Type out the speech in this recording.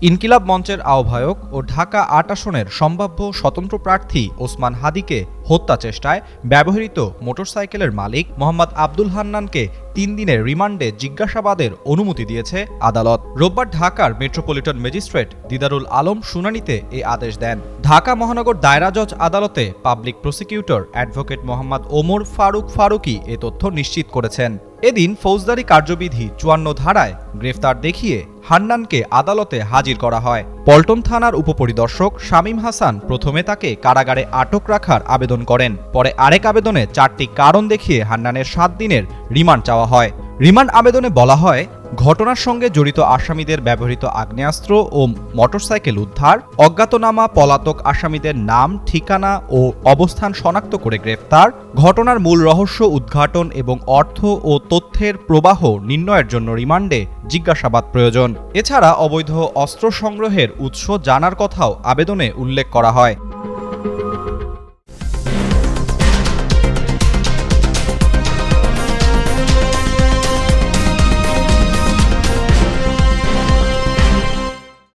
ইনকিলাব মঞ্চের আহ্বায়ক ও ঢাকা ৮ আসনের সম্ভাব্য স্বতন্ত্র প্রার্থী ওসমান হাদীকে হত্যা চেষ্টায় ব্যবহৃত মোটরসাইকেলের মালিক মোহাম্মদ আব্দুল হান্নানকে ৩ দিনের রিমান্ডে জিজ্ঞাসাবাদের অনুমতি দিয়েছে আদালত। রোববার ঢাকার মেট্রোপলিটন ম্যাজিস্ট্রেট দিদারুল আলম শুনানিতে এ আদেশ দেন। ঢাকা মহানগর দায়রা জজ আদালতে public prosecutor advocate Mohammad Omar Faruqi এ তথ্য নিশ্চিত করেছেন। এদিন ফৌজদারি কার্যবিধি ৫৪ ধারায় গ্রেফতার দেখিয়ে হান্নানকে আদালতে হাজির করা হয়। পল্টন থানার উপপরিদর্শক শামীম হাসান প্রথমে তাকে কারাগারে আটক রাখার আবেদন করেন। পরে আরেক আবেদনে ৪টি কারণ দেখিয়ে হান্নানের ৭ দিনের রিমান্ড চাওয়া হয়। রিমান্ড আবেদনে বলা হয়, ঘটনার সঙ্গে জড়িত আসামিদের ব্যবহৃত আগ্নেয়াস্ত্র ও মোটরসাইকেল উদ্ধার, অজ্ঞাতনামা পলাতক আসামিদের নাম, ঠিকানা ও অবস্থান শনাক্ত করে গ্রেফতার, ঘটনার মূল রহস্য উদ্ঘাটন এবং অর্থ ও তথ্যের প্রবাহ নির্ণয়ের জন্য রিমান্ডে জিজ্ঞাসাবাদ প্রয়োজন। এছাড়া অবৈধ অস্ত্র সংগ্রহের উৎস জানার কথাও আবেদনে উল্লেখ করা হয়।